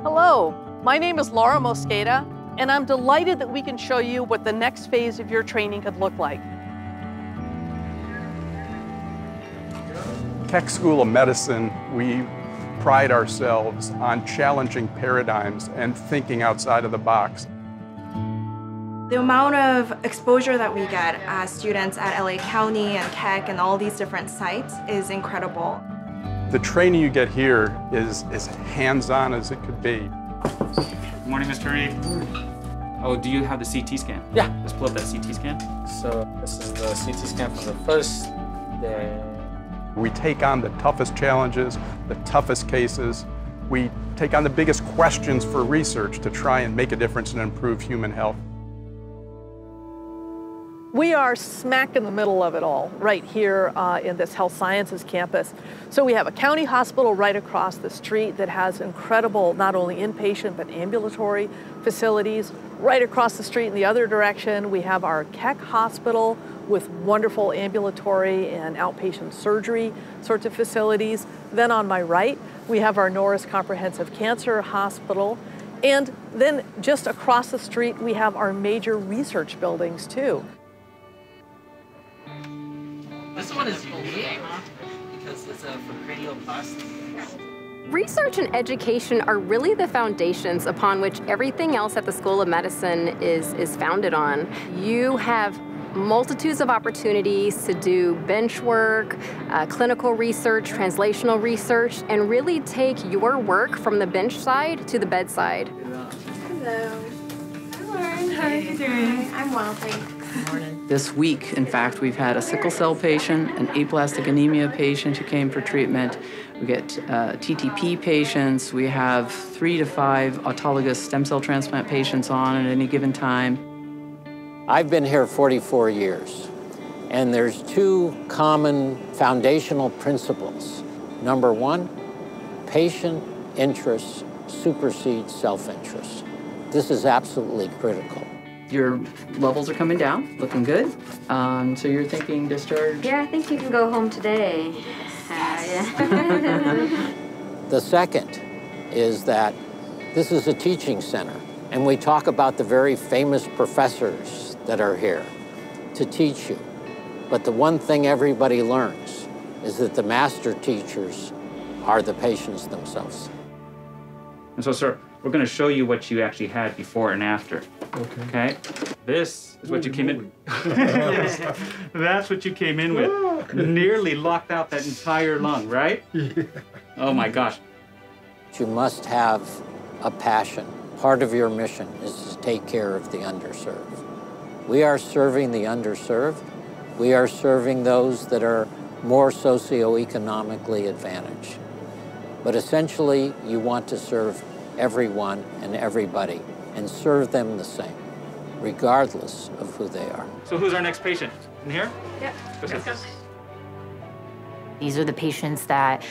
Hello, my name is Laura Mosqueda, and I'm delighted that we can show you what the next phase of your training could look like. Keck School of Medicine, we pride ourselves on challenging paradigms and thinking outside of the box. The amount of exposure that we get as students at LA County and Keck and all these different sites is incredible. The training you get here is as hands-on as it could be. Good morning, Mr. Reed. Oh, do you have the CT scan? Yeah. Let's pull up that CT scan. So this is the CT scan from the first day. We take on the toughest challenges, the toughest cases. We take on the biggest questions for research to try and make a difference and improve human health. We are smack in the middle of it all, right here in this health sciences campus. So we have a county hospital right across the street that has incredible, not only inpatient, but ambulatory facilities. Right across the street in the other direction, we have our Keck Hospital with wonderful ambulatory and outpatient surgery sorts of facilities. Then on my right, we have our Norris Comprehensive Cancer Hospital. And then just across the street, we have our major research buildings too. This one is unique because it's for cranioplasty. Research and education are really the foundations upon which everything else at the School of Medicine is founded on. You have multitudes of opportunities to do bench work, clinical research, translational research, and really take your work from the bench side to the bedside. Hello. Hi, Lauren. How are you doing? I'm well, thanks. This week, in fact, we've had a sickle cell patient, an aplastic anemia patient who came for treatment. We get TTP patients. We have 3 to 5 autologous stem cell transplant patients on at any given time. I've been here 44 years, and there's 2 common foundational principles. Number 1, patient interest supersedes self-interest. This is absolutely critical. Your levels are coming down, looking good. So you're thinking discharge? Yeah, I think you can go home today. The second is that this is a teaching center, and we talk about the very famous professors that are here to teach you. But the one thing everybody learns is that the master teachers are the patients themselves. And so, sir, we're going to show you what you actually had before and after. Okay. This is what you came in. That's what you came in with. Nearly locked out that entire lung, right? Yeah. Oh my gosh. You must have a passion. Part of your mission is to take care of the underserved. We are serving the underserved. We are serving those that are more socioeconomically advantaged. But essentially, you want to serve everyone and everybody and serve them the same, regardless of who they are. So who's our next patient? In here? Yep. Let's go. These are the patients that,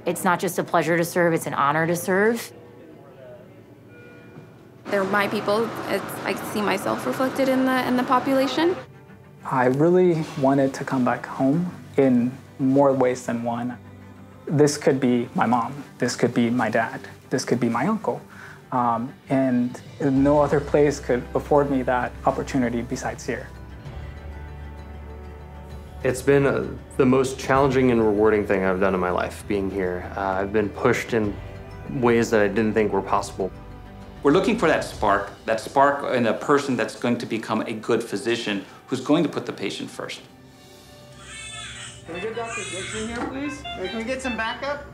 it's not just a pleasure to serve, it's an honor to serve. They're my people. I see myself reflected in the population. I really wanted to come back home in more ways than one. This could be my mom. This could be my dad. This could be my uncle. And no other place could afford me that opportunity besides here. It's been the most challenging and rewarding thing I've done in my life, being here. I've been pushed in ways that I didn't think were possible. We're looking for that spark in a person that's going to become a good physician who's going to put the patient first. Can we get Dr. Diggs in here, please? Can we get some backup?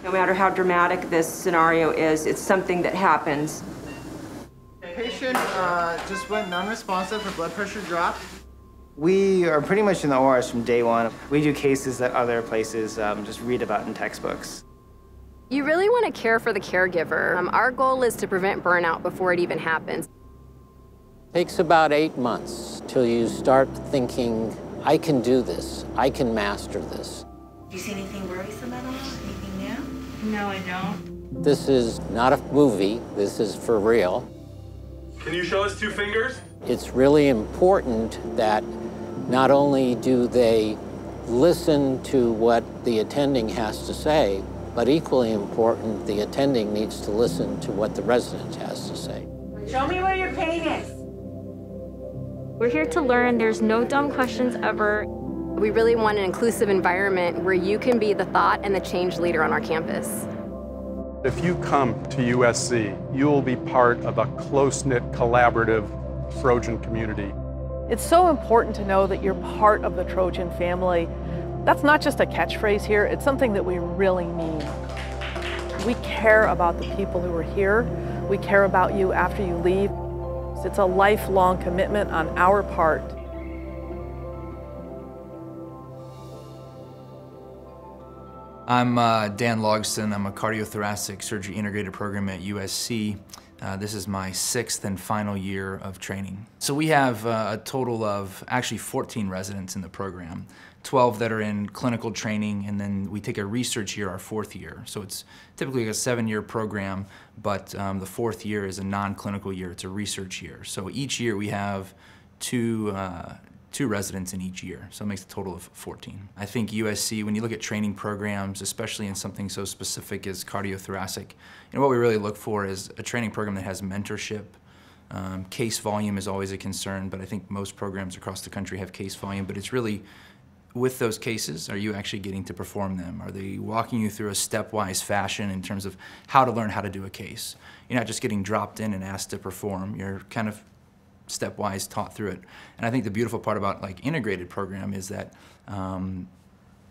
No matter how dramatic this scenario is, it's something that happens. Patient just went non-responsive, her blood pressure dropped. We are pretty much in the ORs from day one. We do cases that other places just read about in textbooks. You really want to care for the caregiver. Our goal is to prevent burnout before it even happens. Takes about 8 months till you start thinking, I can do this, I can master this. Do you see anything worrisome at all? Anything new? No, I don't. This is not a movie, this is for real. Can you show us 2 fingers? It's really important that not only do they listen to what the attending has to say, But equally important, the attending needs to listen to what the resident has to say. Show me where your pain is. We're here to learn. There's no dumb questions ever. We really want an inclusive environment where you can be the thought and the change leader on our campus. If you come to USC, you will be part of a close-knit, collaborative Trojan community. It's so important to know that you're part of the Trojan family. That's not just a catchphrase here, it's something that we really mean. We care about the people who are here. We care about you after you leave. It's a lifelong commitment on our part. I'm Dan Logston. I'm a cardiothoracic surgery integrated program at USC. This is my 6th and final year of training. So we have a total of actually 14 residents in the program, 12 that are in clinical training, and then we take a research year our 4th year. So it's typically a 7-year program, but the 4th year is a non-clinical year. It's a research year. So each year we have two residents in each year, so it makes a total of 14. I think USC, when you look at training programs, especially in something so specific as cardiothoracic, what we really look for is a training program that has mentorship. Case volume is always a concern, but I think most programs across the country have case volume, but it's really, with those cases, are you actually getting to perform them? Are they walking you through a stepwise fashion in terms of how to learn how to do a case? You're not just getting dropped in and asked to perform, you're kind of stepwise taught through it. And I think the beautiful part about integrated program is that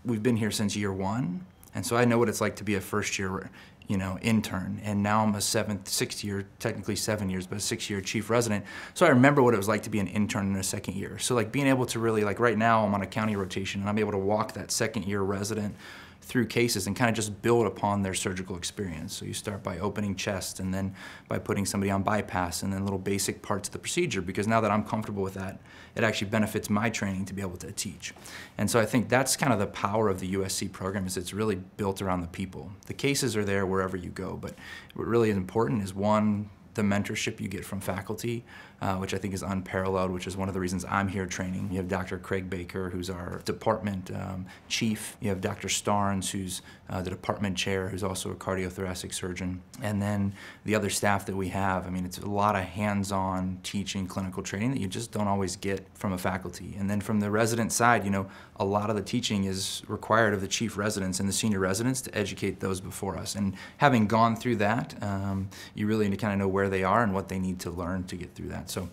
we've been here since year 1, and so I know what it's like to be a first year intern, and now I'm a 6th year, technically 7 years, but a 6-year chief resident. So I remember what it was like to be an intern in a 2nd year. So being able to really, right now I'm on a county rotation, and I'm able to walk that 2nd year resident through cases and kind of just build upon their surgical experience. So you start by opening chest, and then by putting somebody on bypass, and then little basic parts of the procedure, because now that I'm comfortable with that, it actually benefits my training to be able to teach. And so I think that's kind of the power of the USC program, is it's really built around the people. The cases are there wherever you go, but what really is important is, one, the mentorship you get from faculty, which I think is unparalleled, which is one of the reasons I'm here training. You have Dr. Craig Baker, who's our department chief. You have Dr. Starnes, who's the department chair, who's also a cardiothoracic surgeon. And then the other staff that we have, it's a lot of hands-on teaching, clinical training that you just don't always get from a faculty. And then from the resident side, a lot of the teaching is required of the chief residents and the senior residents to educate those before us. And having gone through that, you really need to kind of know where they are and what they need to learn to get through that. So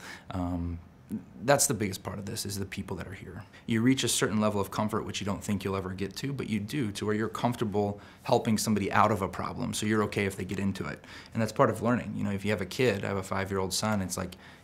that's the biggest part of this, is the people that are here. You reach a certain level of comfort which you don't think you'll ever get to, but you do, to where you're comfortable helping somebody out of a problem, so you're okay if they get into it. And that's part of learning. If you have a kid, I have a 5-year-old son, it's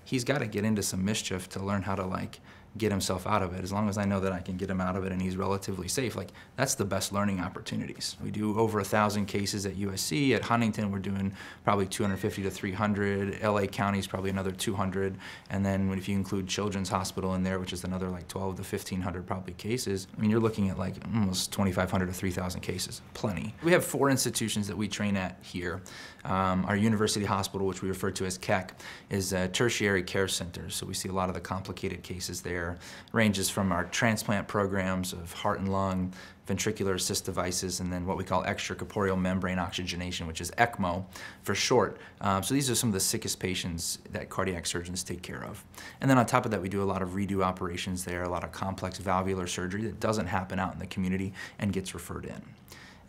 he's got to get into some mischief to learn how to get himself out of it. As long as I know that I can get him out of it and he's relatively safe, that's the best learning opportunities. We do over 1,000 cases at USC. At Huntington, we're doing probably 250 to 300. LA County is probably another 200. And then if you include Children's Hospital in there, which is another 12 to 1,500 probably cases, you're looking at almost 2,500 to 3,000 cases. Plenty. We have 4 institutions that we train at here. Our university hospital, which we refer to as Keck, is a tertiary care center. So we see a lot of the complicated cases there. Ranges from our transplant programs of heart and lung, ventricular assist devices, and then what we call extracorporeal membrane oxygenation, which is ECMO for short. So these are some of the sickest patients that cardiac surgeons take care of. And then on top of that, we do a lot of redo operations there, a lot of complex valvular surgery that doesn't happen out in the community and gets referred in.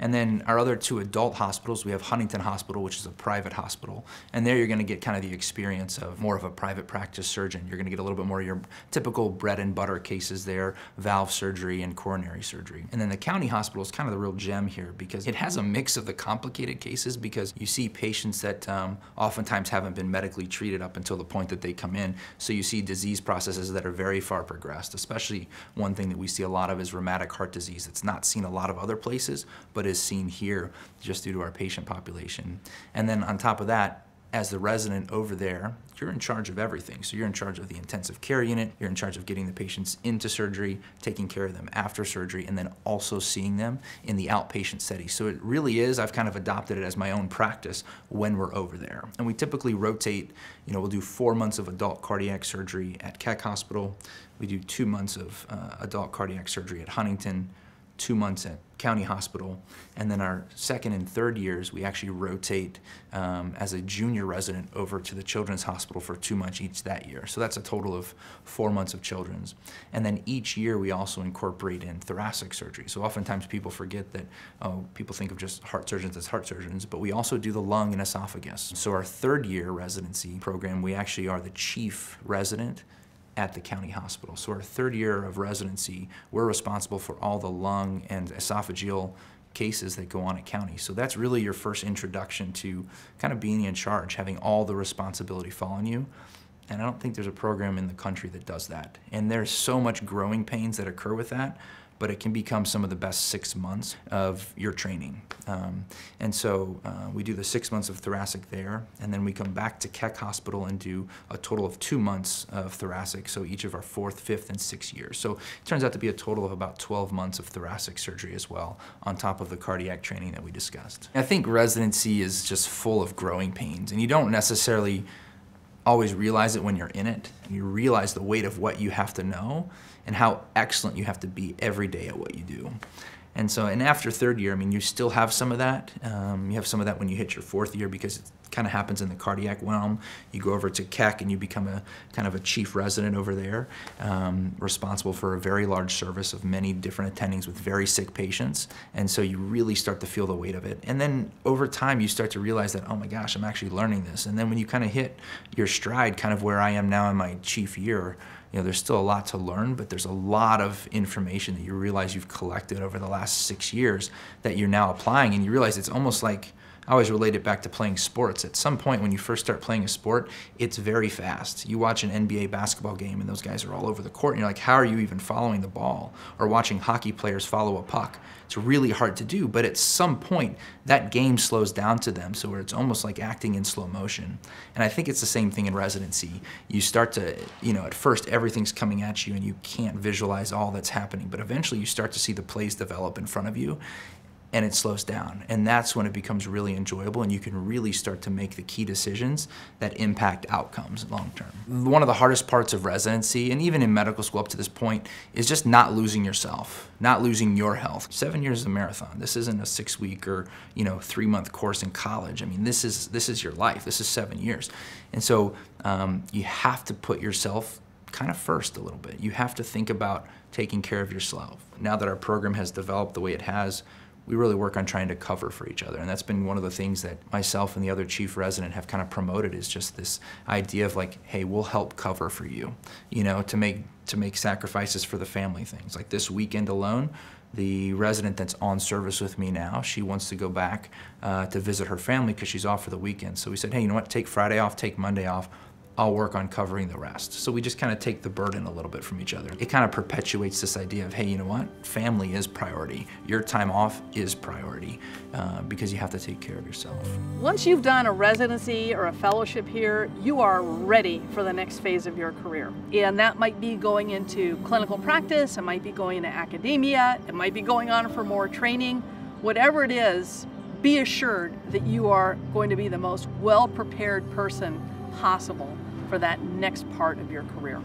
And then our other 2 adult hospitals, we have Huntington Hospital, which is a private hospital. And there you're going to get kind of the experience of more of a private practice surgeon. You're going to get a little bit more of your typical bread and butter cases there, valve surgery and coronary surgery. And then the county hospital is kind of the real gem here, because it has a mix of the complicated cases, because you see patients that oftentimes haven't been medically treated up until the point that they come in. So you see disease processes that are very far progressed, especially one thing that we see a lot of is rheumatic heart disease. It's not seen a lot of other places, but is seen here just due to our patient population. And then on top of that, as the resident over there, you're in charge of everything. So you're in charge of the intensive care unit, you're in charge of getting the patients into surgery, taking care of them after surgery, and then also seeing them in the outpatient setting. So it really is, I've kind of adopted it as my own practice when we're over there. And we typically rotate, we'll do 4 months of adult cardiac surgery at Keck Hospital, we do 2 months of adult cardiac surgery at Huntington, 2 months at County Hospital, and then our second and third years we actually rotate as a junior resident over to the Children's Hospital for 2 months each that year. So that's a total of 4 months of children's. And then each year we also incorporate in thoracic surgery. So oftentimes people forget that, oh, people think of just heart surgeons as heart surgeons, but we also do the lung and esophagus. So our third year residency program, we actually are the chief resident at the county hospital. So our third year of residency, we're responsible for all the lung and esophageal cases that go on at county. So that's really your first introduction to kind of being in charge, having all the responsibility fall on you. And I don't think there's a program in the country that does that. And there's so much growing pains that occur with that, but it can become some of the best 6 months of your training. And so we do the 6 months of thoracic there, and then we come back to Keck Hospital and do a total of 2 months of thoracic, so each of our 4th, 5th, and 6th years. So it turns out to be a total of about 12 months of thoracic surgery as well, on top of the cardiac training that we discussed. I think residency is just full of growing pains, and you don't necessarily always realize it when you're in it. You realize the weight of what you have to know and how excellent you have to be every day at what you do. And so, and after third year, I mean, you still have some of that. You have some of that when you hit your 4th year, because it kind of happens in the cardiac realm. You go over to Keck and you become a kind of a chief resident over there, responsible for a very large service of many different attendings with very sick patients. And so you really start to feel the weight of it. And then over time, you start to realize that, oh my gosh, I'm actually learning this. And then when you kind of hit your stride, kind of where I am now in my chief year, you know, there's still a lot to learn, but there's a lot of information that you realize you've collected over the last 6 years that you're now applying, and you realize it's almost like, I always relate it back to playing sports. At some point when you first start playing a sport, it's very fast. You watch an NBA basketball game and those guys are all over the court and you're like, how are you even following the ball? Or watching hockey players follow a puck. It's really hard to do, but at some point that game slows down to them, so where it's almost like acting in slow motion. And I think it's the same thing in residency. You start to, you know, at first everything's coming at you and you can't visualize all that's happening, but eventually you start to see the plays develop in front of you, and it slows down. And that's when it becomes really enjoyable and you can really start to make the key decisions that impact outcomes long term. One of the hardest parts of residency, and even in medical school up to this point, is just not losing yourself, not losing your health. 7 years is a marathon. This isn't a 6-week or, you know, 3-month course in college. I mean, this is your life. This is 7 years. And so you have to put yourself kind of first a little bit. You have to think about taking care of yourself. Now that our program has developed the way it has, we really work on trying to cover for each other. And that's been one of the things that myself and the other chief resident have kind of promoted, is just this idea of like, hey, we'll help cover for you, you know, to make sacrifices for the family things. Like this weekend alone, the resident that's on service with me now, she wants to go back to visit her family because she's off for the weekend. So we said, hey, you know what, take Friday off, take Monday off. I'll work on covering the rest. So we just kind of take the burden a little bit from each other. It kind of perpetuates this idea of, hey, you know what? Family is priority. Your time off is priority because you have to take care of yourself. Once you've done a residency or a fellowship here, you are ready for the next phase of your career. And that might be going into clinical practice, it might be going into academia, it might be going on for more training. Whatever it is, be assured that you are going to be the most well-prepared person possible for that next part of your career.